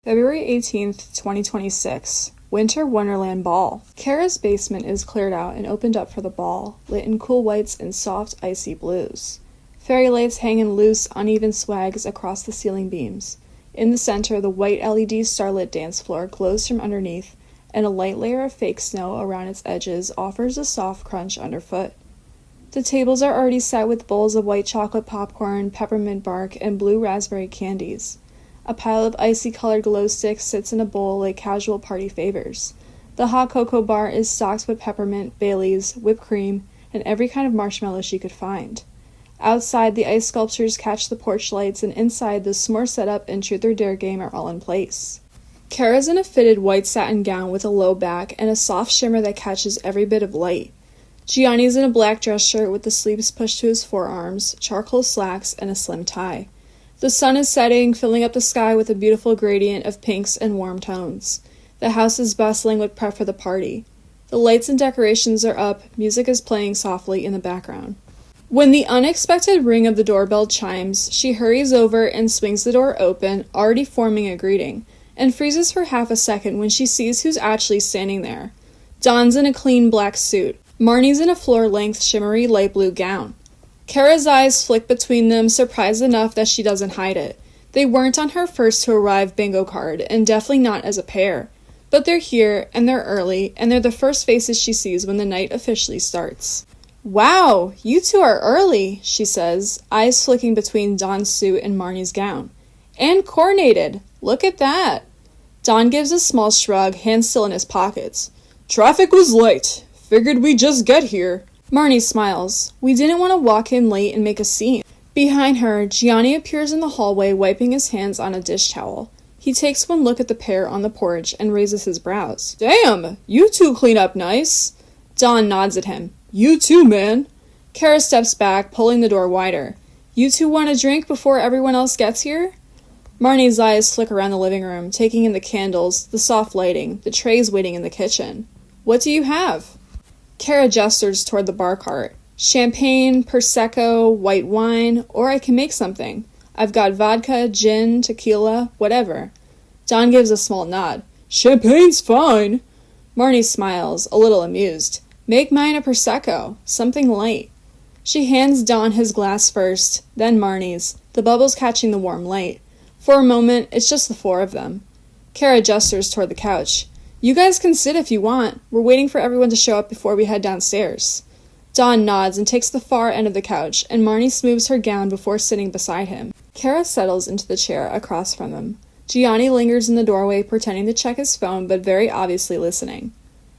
February 18th, 2026. Winter Wonderland Ball. Cara's basement is cleared out and opened up for the ball, lit in cool whites and soft, icy blues. Fairy lights hang in loose, uneven swags across the ceiling beams. In the center, the white LED starlit dance floor glows from underneath, and a light layer of fake snow around its edges offers a soft crunch underfoot. The tables are already set with bowls of white chocolate popcorn, peppermint bark, and blue raspberry candies. A pile of icy-colored glow sticks sits in a bowl like casual party favors. The hot cocoa bar is stocked with peppermint, Baileys, whipped cream, and every kind of marshmallow she could find. Outside, the ice sculptures catch the porch lights, and inside, the s'more setup and Truth or Dare game are all in place. Cara's in a fitted white satin gown with a low back and a soft shimmer that catches every bit of light. Gianni's in a black dress shirt with the sleeves pushed to his forearms, charcoal slacks, and a slim tie. The sun is setting, filling up the sky with a beautiful gradient of pinks and warm tones. The house is bustling with prep for the party. The lights and decorations are up, music is playing softly in the background. When the unexpected ring of the doorbell chimes, she hurries over and swings the door open, already forming a greeting, and freezes for half a second when she sees who's actually standing there. Don's in a clean black suit. Marnie's in a floor-length, shimmery light blue gown. Cara's eyes flick between them, surprised enough that she doesn't hide it. They weren't on her first-to-arrive bingo card, and definitely not as a pair. But they're here, and they're early, and they're the first faces she sees when the night officially starts. "Wow, you two are early," she says, eyes flicking between Don's suit and Marnie's gown. "And coordinated. Look at that." Don gives a small shrug, hands still in his pockets. "Traffic was light. Figured we'd just get here." Marnie smiles. "We didn't want to walk in late and make a scene." Behind her, Gionni appears in the hallway, wiping his hands on a dish towel. He takes one look at the pair on the porch and raises his brows. "Damn, you two clean up nice." Don nods at him. "You too, man." Cara steps back, pulling the door wider. "You two want a drink before everyone else gets here?" Marnie's eyes flick around the living room, taking in the candles, the soft lighting, the trays waiting in the kitchen. "What do you have?" Cara gestures toward the bar cart. "Champagne, Prosecco, white wine, or I can make something. I've got vodka, gin, tequila, whatever." Don gives a small nod. "Champagne's fine." Marnie smiles, a little amused. "Make mine a Prosecco, something light." She hands Don his glass first, then Marnie's, the bubbles catching the warm light. For a moment, it's just the four of them. Cara gestures toward the couch. "You guys can sit if you want. We're waiting for everyone to show up before we head downstairs." Don nods and takes the far end of the couch, and Marnie smooths her gown before sitting beside him. Cara settles into the chair across from him. Gionni lingers in the doorway, pretending to check his phone, but very obviously listening.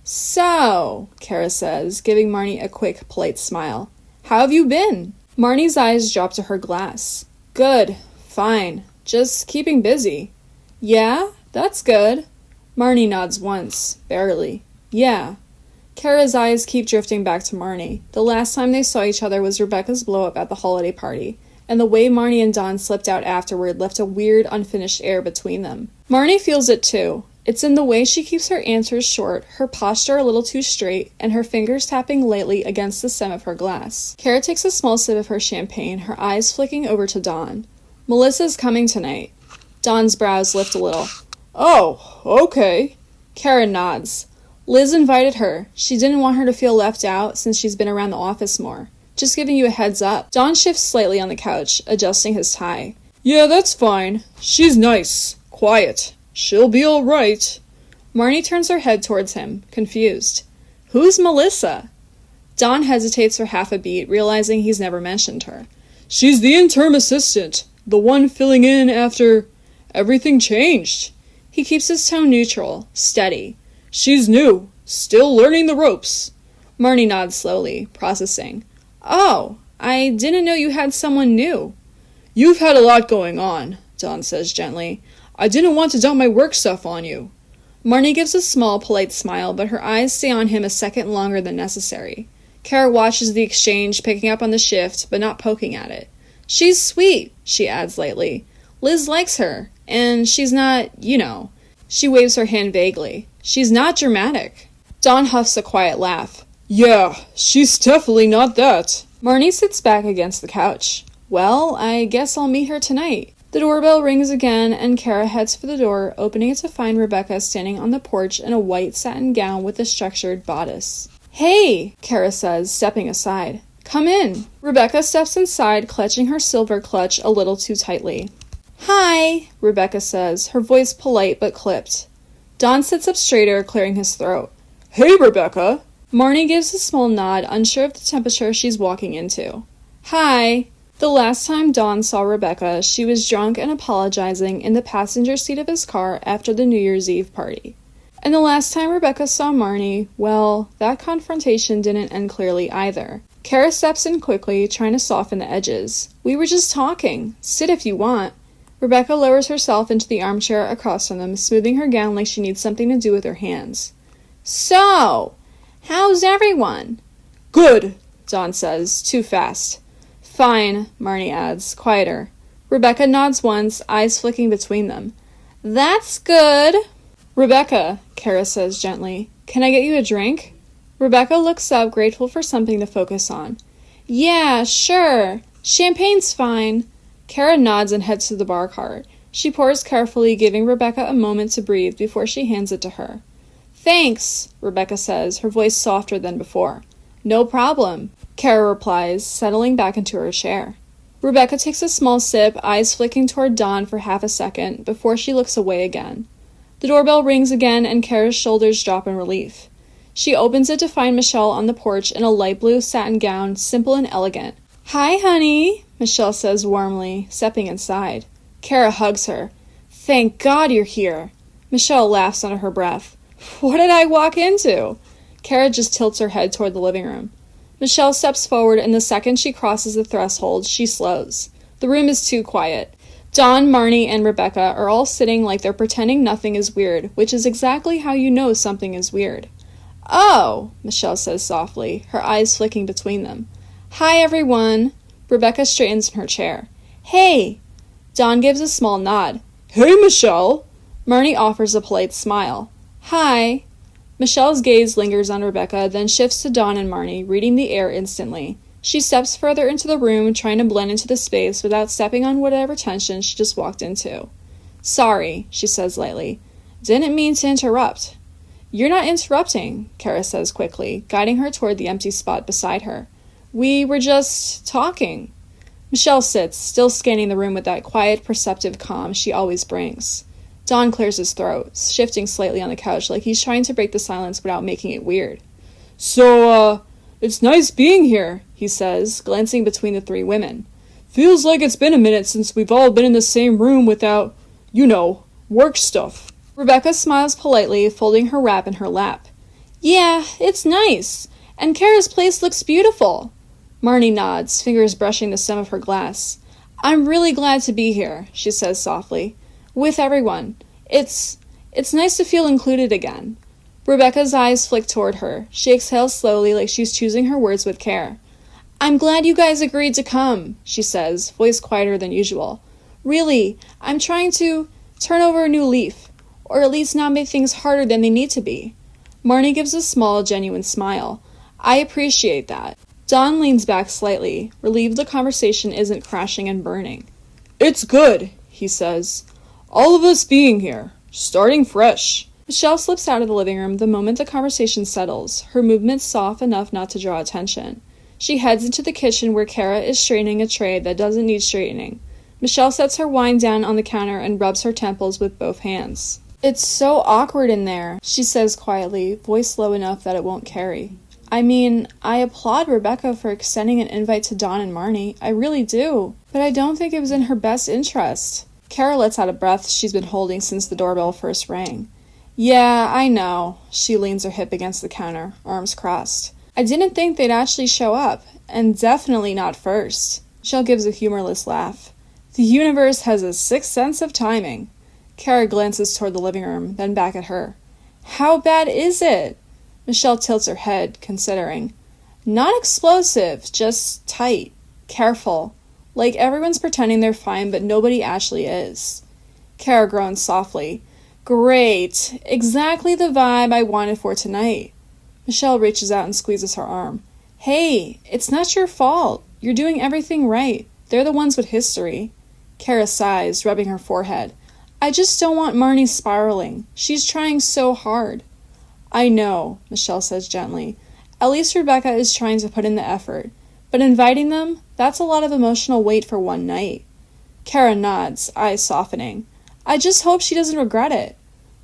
"So," Cara says, giving Marnie a quick, polite smile. "How have you been?" Marnie's eyes drop to her glass. "Good. Fine. Just keeping busy." "Yeah? That's good." Marnie nods once, barely. "Yeah." Cara's eyes keep drifting back to Marnie. The last time they saw each other was Rebecca's blow-up at the holiday party, and the way Marnie and Don slipped out afterward left a weird, unfinished air between them. Marnie feels it too. It's in the way she keeps her answers short, her posture a little too straight, and her fingers tapping lightly against the stem of her glass. Cara takes a small sip of her champagne, her eyes flicking over to Don. "Melissa's coming tonight." Don's brows lift a little. "Oh, okay." Cara nods. "Liz invited her. She didn't want her to feel left out since she's been around the office more. Just giving you a heads up." Don shifts slightly on the couch, adjusting his tie. "Yeah, that's fine. She's nice. Quiet. She'll be all right." Marnie turns her head towards him, confused. "Who's Melissa?" Don hesitates for half a beat, realizing he's never mentioned her. "She's the interim assistant, the one filling in after everything changed." He keeps his tone neutral, steady. "She's new, still learning the ropes." Marnie nods slowly, processing. "Oh, I didn't know you had someone new." "You've had a lot going on," Don says gently. "I didn't want to dump my work stuff on you." Marnie gives a small, polite smile, but her eyes stay on him a second longer than necessary. Cara watches the exchange, picking up on the shift, but not poking at it. "She's sweet," she adds lightly. "Liz likes her, and she's not, you know." She waves her hand vaguely. "She's not dramatic." Don huffs a quiet laugh. "Yeah, she's definitely not that." Marnie sits back against the couch. "Well, I guess I'll meet her tonight." The doorbell rings again, and Cara heads for the door, opening it to find Rebecca standing on the porch in a white satin gown with a structured bodice. "Hey," Cara says, stepping aside. "Come in." Rebecca steps inside, clutching her silver clutch a little too tightly. "Hi," Rebecca says, her voice polite but clipped. Don sits up straighter, clearing his throat. "Hey, Rebecca." Marnie gives a small nod, unsure of the temperature she's walking into. "Hi." The last time Don saw Rebecca, she was drunk and apologizing in the passenger seat of his car after the New Year's Eve party. And the last time Rebecca saw Marnie, well, that confrontation didn't end clearly either. Cara steps in quickly, trying to soften the edges. "We were just talking. Sit if you want." Rebecca lowers herself into the armchair across from them, smoothing her gown like she needs something to do with her hands. "So, how's everyone?" "Good," Don says, too fast. "Fine," Marnie adds, quieter. Rebecca nods once, eyes flicking between them. "That's good." "Rebecca," Cara says gently, "can I get you a drink?" Rebecca looks up, grateful for something to focus on. "Yeah, sure. Champagne's fine." Cara nods and heads to the bar cart. She pours carefully, giving Rebecca a moment to breathe before she hands it to her. "Thanks," Rebecca says, her voice softer than before. "No problem," Cara replies, settling back into her chair. Rebecca takes a small sip, eyes flicking toward Don for half a second, before she looks away again. The doorbell rings again, and Cara's shoulders drop in relief. She opens it to find Michelle on the porch in a light blue satin gown, simple and elegant. "Hi, honey," Michelle says warmly, stepping inside. Cara hugs her. "Thank God you're here." Michelle laughs under her breath. "What did I walk into?" Cara just tilts her head toward the living room. Michelle steps forward, and the second she crosses the threshold, she slows. The room is too quiet. Don, Marnie, and Rebecca are all sitting like they're pretending nothing is weird, which is exactly how you know something is weird. "Oh," Michelle says softly, her eyes flicking between them. "Hi, everyone." Rebecca straightens in her chair. "Hey." Don gives a small nod. "Hey, Michelle." Marnie offers a polite smile. "Hi." Michelle's gaze lingers on Rebecca, then shifts to Don and Marnie, reading the air instantly. She steps further into the room, trying to blend into the space without stepping on whatever tension she just walked into. "Sorry," she says lightly. "Didn't mean to interrupt." "You're not interrupting," Cara says quickly, guiding her toward the empty spot beside her. "We were just talking." Michelle sits, still scanning the room with that quiet, perceptive calm she always brings. Don clears his throat, shifting slightly on the couch like he's trying to break the silence without making it weird. "So, it's nice being here," he says, glancing between the three women. "Feels like it's been a minute since we've all been in the same room without, work stuff." Rebecca smiles politely, folding her wrap in her lap. "Yeah, it's nice. And Cara's place looks beautiful." Marnie nods, fingers brushing the stem of her glass. "I'm really glad to be here," she says softly. "With everyone. It's nice to feel included again." Rebecca's eyes flick toward her. She exhales slowly like she's choosing her words with care. "I'm glad you guys agreed to come," she says, voice quieter than usual. "Really, I'm trying to turn over a new leaf, or at least not make things harder than they need to be." Marnie gives a small, genuine smile. "I appreciate that." Don leans back slightly, relieved the conversation isn't crashing and burning. "It's good," he says. "All of us being here. Starting fresh." Michelle slips out of the living room the moment the conversation settles, her movements soft enough not to draw attention. She heads into the kitchen where Cara is straightening a tray that doesn't need straightening. Michelle sets her wine down on the counter and rubs her temples with both hands. "It's so awkward in there," she says quietly, voice low enough that it won't carry. "I mean, I applaud Rebecca for extending an invite to Don and Marnie. I really do. But I don't think it was in her best interest." Cara lets out a breath she's been holding since the doorbell first rang. "Yeah, I know." She leans her hip against the counter, arms crossed. "I didn't think they'd actually show up, and definitely not first." Michelle gives a humorless laugh. "The universe has a sixth sense of timing." Cara glances toward the living room, then back at her. "How bad is it?" Michelle tilts her head, considering. "Not explosive, just tight. Careful. Like everyone's pretending they're fine, but nobody actually is." Cara groans softly. "Great. Exactly the vibe I wanted for tonight." Michelle reaches out and squeezes her arm. "Hey, it's not your fault. You're doing everything right. They're the ones with history." Cara sighs, rubbing her forehead. I just don't want Marnie spiraling. She's trying so hard. I know, Michelle says gently. At least Rebecca is trying to put in the effort. But inviting them, that's a lot of emotional weight for one night. Cara nods, eyes softening. I just hope she doesn't regret it.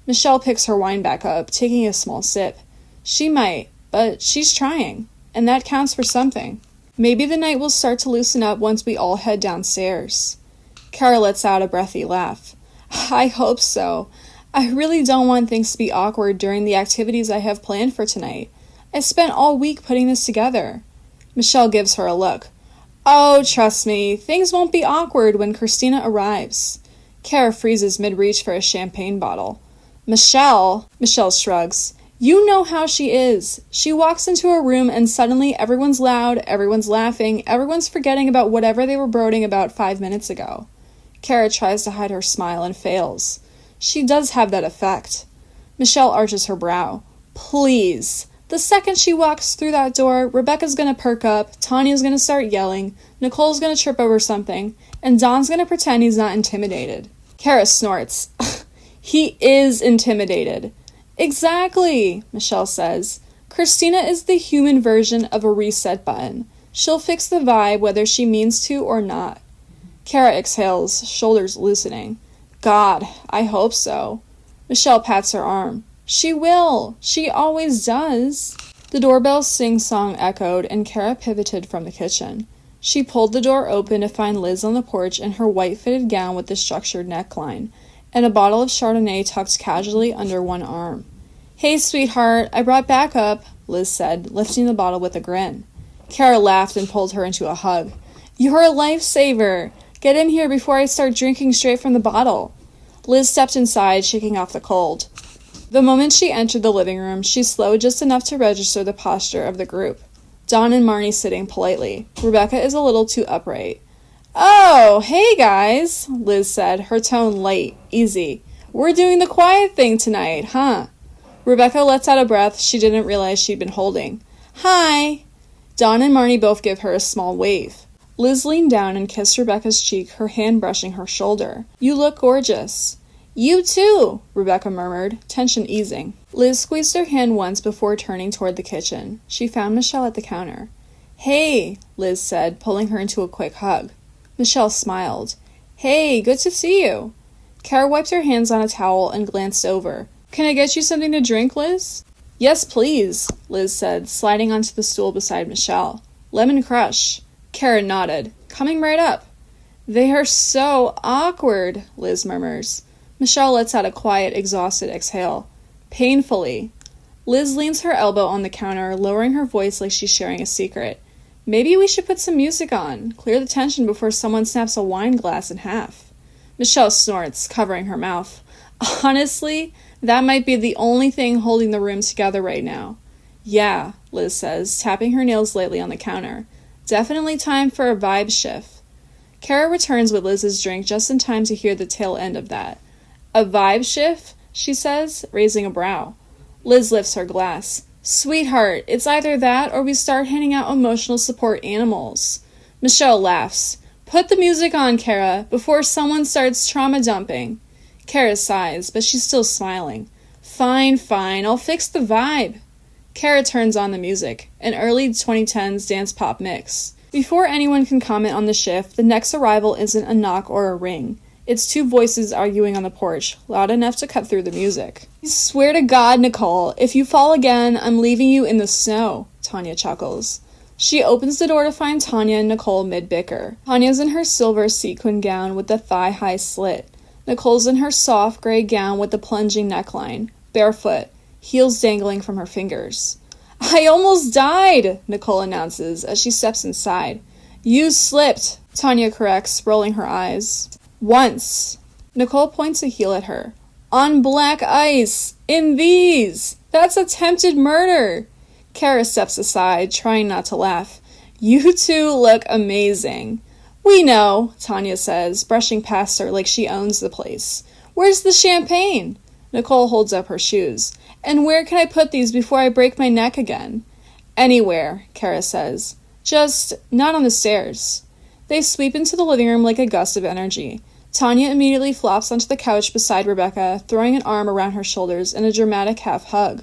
Michelle picks her wine back up, taking a small sip. She might, but she's trying, and that counts for something. Maybe the night will start to loosen up once we all head downstairs. Cara lets out a breathy laugh. I hope so. I really don't want things to be awkward during the activities I have planned for tonight. I spent all week putting this together. Michelle gives her a look. Oh, trust me, things won't be awkward when Christina arrives. Cara freezes mid-reach for a champagne bottle. Michelle shrugs. You know how she is. She walks into a room and suddenly everyone's loud, everyone's laughing, everyone's forgetting about whatever they were brooding about 5 minutes ago. Cara tries to hide her smile and fails. She does have that effect. Michelle arches her brow. Please. The second she walks through that door, Rebecca's gonna perk up, Tanya's gonna start yelling, Nicole's gonna trip over something, and Don's gonna pretend he's not intimidated. Cara snorts. He is intimidated. Exactly, Michelle says. Christina is the human version of a reset button. She'll fix the vibe whether she means to or not. Cara exhales, shoulders loosening. God, I hope so. Michelle pats her arm. She will. She always does. The doorbell sing-song echoed, and Cara pivoted from the kitchen. She pulled the door open to find Liz on the porch in her white-fitted gown with the structured neckline, and a bottle of chardonnay tucked casually under one arm. Hey, sweetheart, I brought backup, Liz said, lifting the bottle with a grin. Cara laughed and pulled her into a hug. You're a lifesaver. Get in here before I start drinking straight from the bottle. Liz stepped inside, shaking off the cold. The moment she entered the living room, she slowed just enough to register the posture of the group. Don and Marnie sitting politely. Rebecca is a little too upright. Oh, hey guys, Liz said, her tone light, easy. We're doing the quiet thing tonight, huh? Rebecca lets out a breath she didn't realize she'd been holding. Hi. Don and Marnie both give her a small wave. Liz leaned down and kissed Rebecca's cheek, her hand brushing her shoulder. You look gorgeous. You too, Rebecca murmured, tension easing. Liz squeezed her hand once before turning toward the kitchen. She found Michelle at the counter. Hey, Liz said, pulling her into a quick hug. Michelle smiled. Hey, good to see you. Cara wiped her hands on a towel and glanced over. Can I get you something to drink, Liz? Yes, please, Liz said, sliding onto the stool beside Michelle. Lemon crush. Cara nodded. Coming right up. They are so awkward, Liz murmurs. Michelle lets out a quiet, exhausted exhale. Painfully. Liz leans her elbow on the counter, lowering her voice like she's sharing a secret. Maybe we should put some music on, clear the tension before someone snaps a wine glass in half. Michelle snorts, covering her mouth. Honestly, that might be the only thing holding the room together right now. Yeah, Liz says, tapping her nails lightly on the counter. Definitely time for a vibe shift. Cara returns with Liz's drink just in time to hear the tail end of that. A vibe shift, she says, raising a brow. Liz lifts her glass. Sweetheart, it's either that or we start handing out emotional support animals. Michelle laughs. Put the music on, Cara, before someone starts trauma dumping. Cara sighs, but she's still smiling. Fine, I'll fix the vibe. Cara turns on the music, an early 2010s dance pop mix. Before anyone can comment on the shift, the next arrival isn't a knock or a ring. It's two voices arguing on the porch, loud enough to cut through the music. I swear to God, Nicole, if you fall again, I'm leaving you in the snow, Tanya chuckles. She opens the door to find Tanya and Nicole mid-bicker. Tanya's in her silver sequin gown with the thigh-high slit. Nicole's in her soft gray gown with the plunging neckline, barefoot, heels dangling from her fingers. I almost died, Nicole announces as she steps inside. You slipped, Tanya corrects, rolling her eyes. Once. Nicole points a heel at her. On black ice. In these. That's attempted murder. Cara steps aside, trying not to laugh. You two look amazing. We know, Tanya says, brushing past her like she owns the place. Where's the champagne? Nicole holds up her shoes. And where can I put these before I break my neck again? Anywhere, Cara says. Just not on the stairs. They sweep into the living room like a gust of energy. Tanya immediately flops onto the couch beside Rebecca, throwing an arm around her shoulders in a dramatic half hug.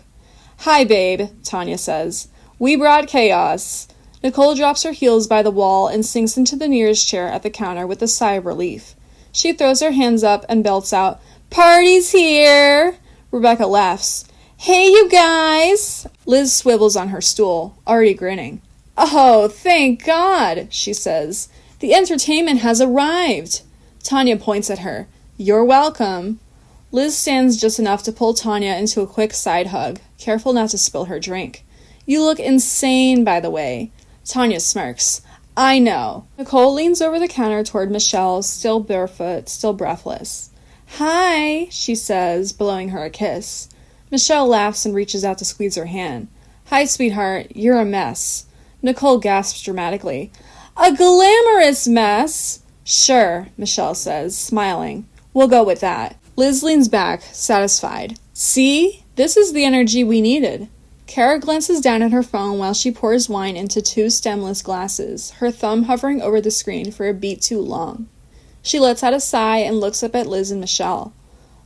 "Hi, babe," Tanya says. "We brought chaos." Nicole drops her heels by the wall and sinks into the nearest chair at the counter with a sigh of relief. She throws her hands up and belts out, "Party's here!" Rebecca laughs. "Hey, you guys!" Liz swivels on her stool, already grinning. "Oh, thank God," she says. "The entertainment has arrived." Tanya points at her. "You're welcome." Liz stands just enough to pull Tanya into a quick side hug, careful not to spill her drink. "You look insane, by the way." Tanya smirks. "I know." Nicole leans over the counter toward Michelle, still barefoot, still breathless. "Hi," she says, blowing her a kiss. Michelle laughs and reaches out to squeeze her hand. "Hi, sweetheart. You're a mess." Nicole gasps dramatically. "A glamorous mess!" "Sure," Michelle says, smiling. "We'll go with that." Liz leans back, satisfied. "See? This is the energy we needed." Cara glances down at her phone while she pours wine into 2 stemless glasses, her thumb hovering over the screen for a beat too long. She lets out a sigh and looks up at Liz and Michelle.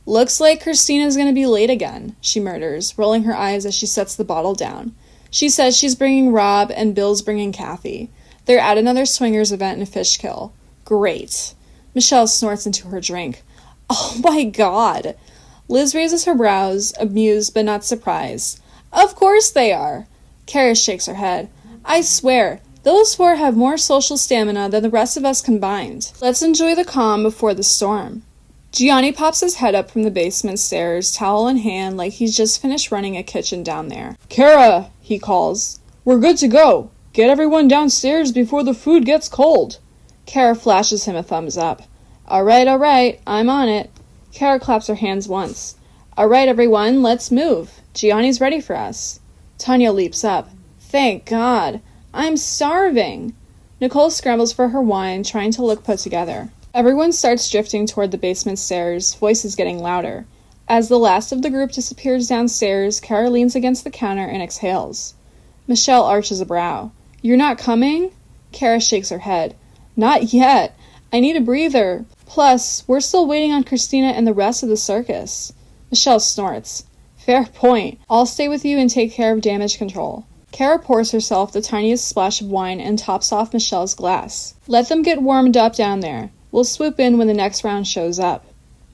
"Looks like Christina's going to be late again," she mutters, rolling her eyes as she sets the bottle down. She says she's bringing Rob and Bill's bringing Kathy. They're at another swingers event in Fishkill. Great. Michelle snorts into her drink. "Oh my God." Liz raises her brows, amused but not surprised. "Of course they are." Cara shakes her head. "I swear, those 4 have more social stamina than the rest of us combined. Let's enjoy the calm before the storm." Gionni pops his head up from the basement stairs, towel in hand, like he's just finished running a kitchen down there. "Cara," he calls. "We're good to go. Get everyone downstairs before the food gets cold." Cara flashes him a thumbs up. All right, I'm on it." Cara claps her hands once. "All right, everyone, let's move. Gianni's ready for us." Tanya leaps up. "Thank God. I'm starving." Nicole scrambles for her wine, trying to look put together. Everyone starts drifting toward the basement stairs, voices getting louder. As the last of the group disappears downstairs, Cara leans against the counter and exhales. Michelle arches a brow. "You're not coming?" Cara shakes her head. "Not yet. I need a breather. Plus, we're still waiting on Christina and the rest of the circus." Michelle snorts. "Fair point. I'll stay with you and take care of damage control." Cara pours herself the tiniest splash of wine and tops off Michelle's glass. "Let them get warmed up down there. We'll swoop in when the next round shows up."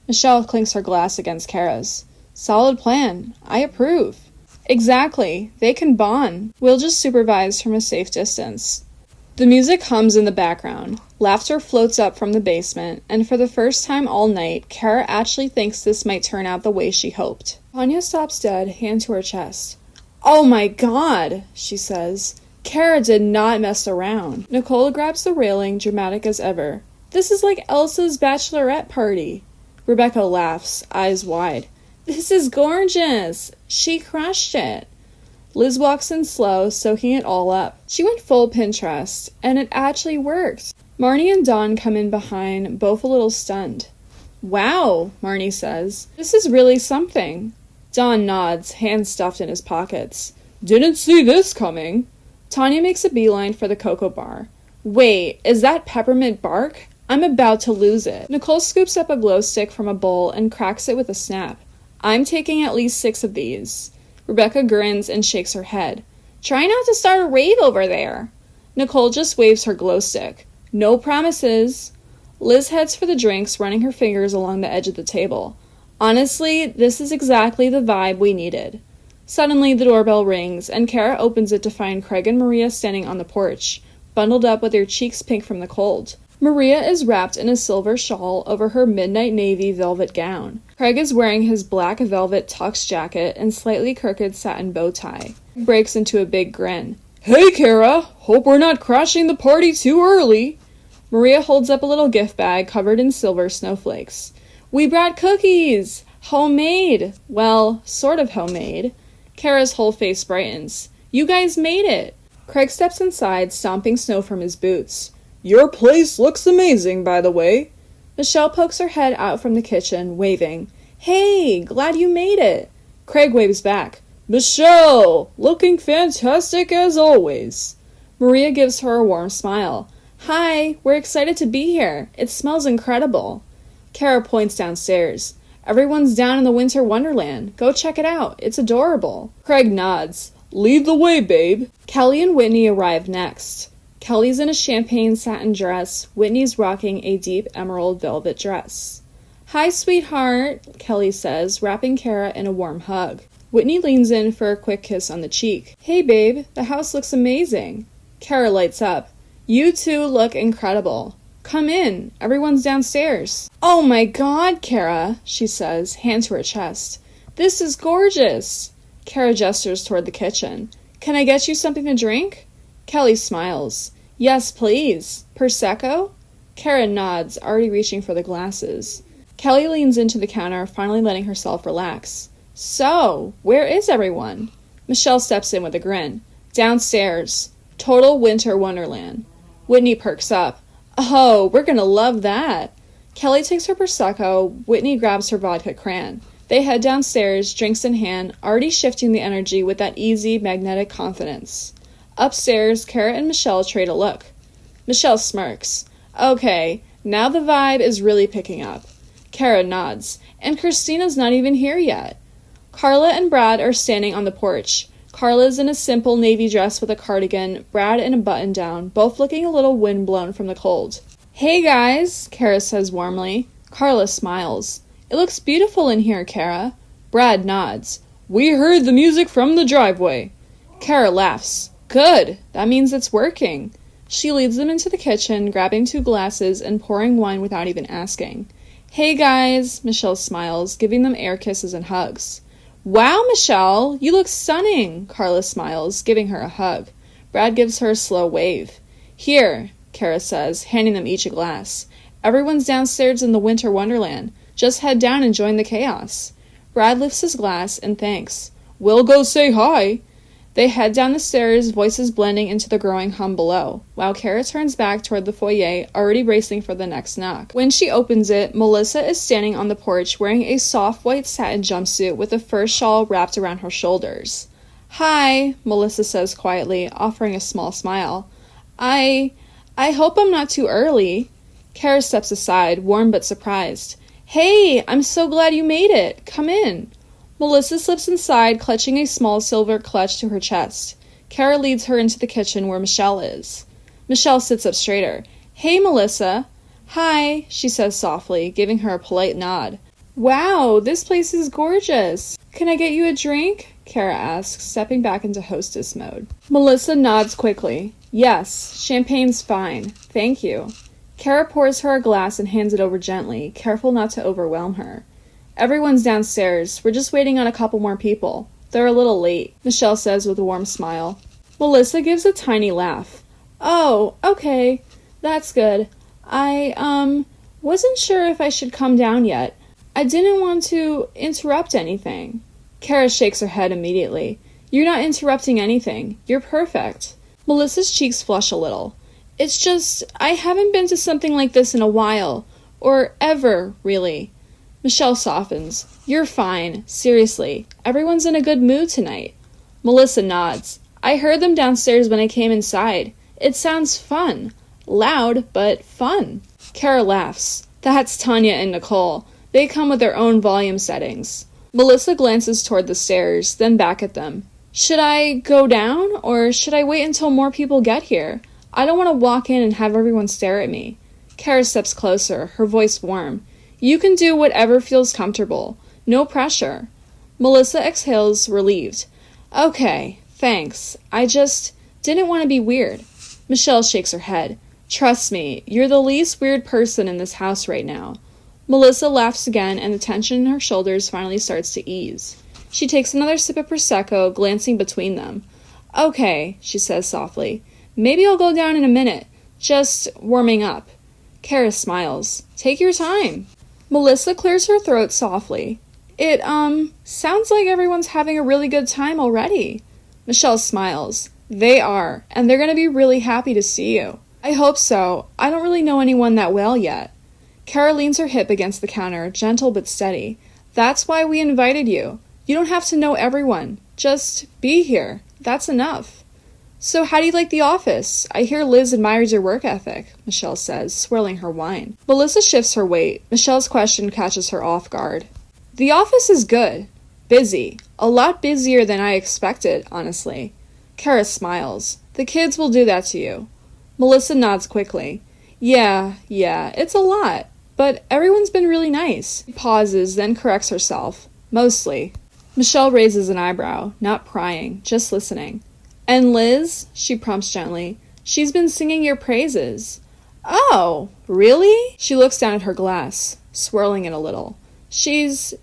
Michelle clinks her glass against Cara's. "Solid plan. I approve." "Exactly. They can bond. We'll just supervise from a safe distance." The music hums in the background. Laughter floats up from the basement, and for the first time all night, Cara actually thinks this might turn out the way she hoped. Tanya stops dead, hand to her chest. "Oh my God," she says. Cara did not mess around. Nicole grabs the railing, dramatic as ever. "This is like Elsa's bachelorette party." Rebecca laughs, eyes wide. "This is gorgeous. She crushed it." Liz walks in slow, soaking it all up. She went full Pinterest, and it actually worked. Marnie and Dawn come in behind, both a little stunned. "Wow," Marnie says. "This is really something." Dawn nods, hands stuffed in his pockets. "Didn't see this coming." Tanya makes a beeline for the cocoa bar. "Wait, is that peppermint bark? I'm about to lose it." Nicole scoops up a glow stick from a bowl and cracks it with a snap. "I'm taking at least 6 of these." Rebecca grins and shakes her head. "Try not to start a rave over there." Nicole just waves her glow stick. "No promises." Liz heads for the drinks, running her fingers along the edge of the table. "Honestly, this is exactly the vibe we needed." Suddenly, the doorbell rings, and Cara opens it to find Craig and Maria standing on the porch, bundled up with their cheeks pink from the cold. Maria is wrapped in a silver shawl over her midnight navy velvet gown. Craig is wearing his black velvet tux jacket and slightly crooked satin bow tie. He breaks into a big grin. "Hey, Cara! Hope we're not crashing the party too early!" Maria holds up a little gift bag covered in silver snowflakes. "We brought cookies! Homemade! Well, sort of homemade." Cara's whole face brightens. "You guys made it!" Craig steps inside, stomping snow from his boots. "Your place looks amazing, by the way." Michelle pokes her head out from the kitchen, waving. "Hey, glad you made it." Craig waves back. "Michelle, looking fantastic as always." Maria gives her a warm smile. Hi, we're excited to be here. It smells incredible. Cara points downstairs. Everyone's down in the winter wonderland. Go check it out. It's adorable. Craig nods. Lead the way, babe. Kelly and Whitney arrive next. Kelly's in a champagne satin dress. Whitney's rocking a deep emerald velvet dress. Hi, sweetheart, Kelly says, wrapping Cara in a warm hug. Whitney leans in for a quick kiss on the cheek. Hey, babe, the house looks amazing. Cara lights up. You two look incredible. Come in. Everyone's downstairs. Oh my God, Cara, she says, hand to her chest. This is gorgeous. Cara gestures toward the kitchen. Can I get you something to drink? Kelly smiles. Yes, please. Prosecco? Cara nods, already reaching for the glasses. Kelly leans into the counter, finally letting herself relax. So, where is everyone? Michelle steps in with a grin. Downstairs. Total winter wonderland. Whitney perks up. Oh, we're gonna love that. Kelly takes her Prosecco, Whitney grabs her vodka cran. They head downstairs, drinks in hand, already shifting the energy with that easy, magnetic confidence. Upstairs, Cara and Michelle trade a look. Michelle smirks. Okay, now the vibe is really picking up. Cara nods. And Christina's not even here yet. Carla and Brad are standing on the porch. Carla's in a simple navy dress with a cardigan, Brad in a button-down, both looking a little windblown from the cold. Hey guys, Cara says warmly. Carla smiles. It looks beautiful in here, Cara. Brad nods. We heard the music from the driveway. Cara laughs. Good, that means it's working. She leads them into the kitchen, grabbing 2 glasses and pouring wine without even asking. Hey guys, Michelle smiles, giving them air kisses and hugs. Wow, Michelle, you look stunning, Carla smiles, giving her a hug. Brad gives her a slow wave. Here, Cara says, handing them each a glass. Everyone's downstairs in the winter wonderland. Just head down and join the chaos. Brad lifts his glass and thanks. We'll go say hi. They head down the stairs, voices blending into the growing hum below, while Cara turns back toward the foyer, already bracing for the next knock. When she opens it, Melissa is standing on the porch wearing a soft white satin jumpsuit with a fur shawl wrapped around her shoulders. Hi, Melissa says quietly, offering a small smile. I hope I'm not too early. Cara steps aside, warm but surprised. Hey, I'm so glad you made it. Come in. Melissa slips inside, clutching a small silver clutch to her chest. Cara leads her into the kitchen where Michelle is. Michelle sits up straighter. Hey, Melissa. Hi, she says softly, giving her a polite nod. Wow, this place is gorgeous. Can I get you a drink? Cara asks, stepping back into hostess mode. Melissa nods quickly. Yes, champagne's fine. Thank you. Cara pours her a glass and hands it over gently, careful not to overwhelm her. Everyone's downstairs. We're just waiting on a couple more people. They're a little late, Michelle says with a warm smile. Melissa gives a tiny laugh. Oh, okay. That's good. I, wasn't sure if I should come down yet. I didn't want to interrupt anything. Cara shakes her head immediately. You're not interrupting anything. You're perfect. Melissa's cheeks flush a little. It's just, I haven't been to something like this in a while. Or ever, really. Michelle softens. You're fine. Seriously. Everyone's in a good mood tonight. Melissa nods. I heard them downstairs when I came inside. It sounds fun. Loud, but fun. Cara laughs. That's Tanya and Nicole. They come with their own volume settings. Melissa glances toward the stairs, then back at them. Should I go down, or should I wait until more people get here? I don't want to walk in and have everyone stare at me. Cara steps closer, her voice warm. You can do whatever feels comfortable. No pressure. Melissa exhales, relieved. Okay, thanks. I just didn't want to be weird. Michelle shakes her head. Trust me, you're the least weird person in this house right now. Melissa laughs again, and the tension in her shoulders finally starts to ease. She takes another sip of Prosecco, glancing between them. Okay, she says softly. Maybe I'll go down in a minute. Just warming up. Cara smiles. Take your time. Melissa clears her throat softly. It, sounds like everyone's having a really good time already. Michelle smiles. They are, and they're going to be really happy to see you. I hope so. I don't really know anyone that well yet. Cara leans her hip against the counter, gentle but steady. That's why we invited you. You don't have to know everyone. Just be here. That's enough. So how do you like the office? I hear Liz admires your work ethic, Michelle says, swirling her wine. Melissa shifts her weight. Michelle's question catches her off guard. The office is good. Busy. A lot busier than I expected, honestly. Cara smiles. The kids will do that to you. Melissa nods quickly. Yeah, it's a lot. But everyone's been really nice. She pauses, then corrects herself. Mostly. Michelle raises an eyebrow, not prying, just listening. And Liz, she prompts gently, she's been singing your praises. Oh, really? She looks down at her glass, swirling it a little. She's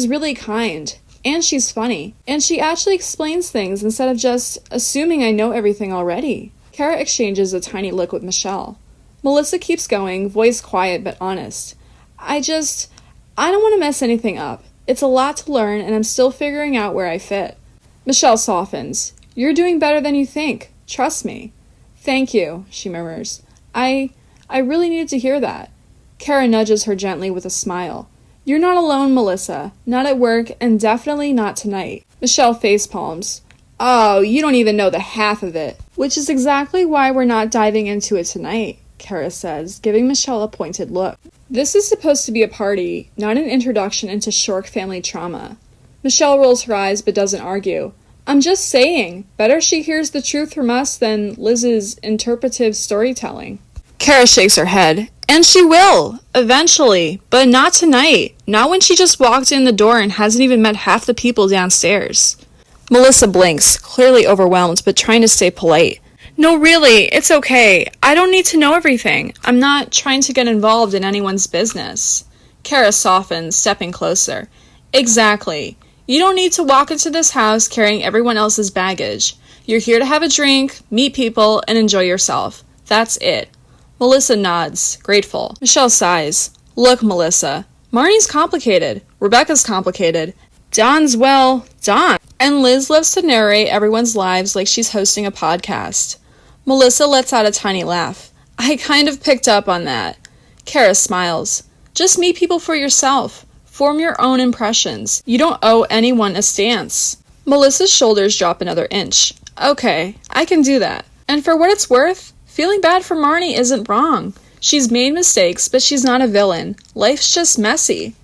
really kind. And she's funny. And she actually explains things instead of just assuming I know everything already. Cara exchanges a tiny look with Michelle. Melissa keeps going, voice quiet but honest. I don't want to mess anything up. It's a lot to learn and I'm still figuring out where I fit. Michelle softens. You're doing better than you think. Trust me. Thank you, she murmurs. I really needed to hear that. Cara nudges her gently with a smile. You're not alone, Melissa. Not at work, and definitely not tonight. Michelle facepalms. Oh, you don't even know the half of it. Which is exactly why we're not diving into it tonight, Cara says, giving Michelle a pointed look. This is supposed to be a party, not an introduction into Shork family trauma. Michelle rolls her eyes but doesn't argue. I'm just saying, better she hears the truth from us than Liz's interpretive storytelling. Cara shakes her head. And she will, eventually, but not tonight. Not when she just walked in the door and hasn't even met half the people downstairs. Melissa blinks, clearly overwhelmed, but trying to stay polite. No, really, it's okay. I don't need to know everything. I'm not trying to get involved in anyone's business. Cara softens, stepping closer. Exactly. You don't need to walk into this house carrying everyone else's baggage. You're here to have a drink, meet people, and enjoy yourself. That's it. Melissa nods, grateful. Michelle sighs. Look, Melissa, Marnie's complicated. Rebecca's complicated. Don's, well, Don. And Liz loves to narrate everyone's lives like she's hosting a podcast. Melissa lets out a tiny laugh. I kind of picked up on that. Cara smiles. Just meet people for yourself. Form your own impressions. You don't owe anyone a stance. Melissa's shoulders drop another inch. Okay, I can do that. And for what it's worth, feeling bad for Marnie isn't wrong. She's made mistakes, but she's not a villain. Life's just messy.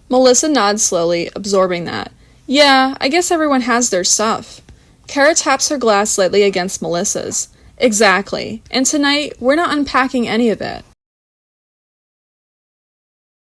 Melissa nods slowly, absorbing that. Yeah, I guess everyone has their stuff. Cara taps her glass lightly against Melissa's. Exactly. And tonight, we're not unpacking any of it.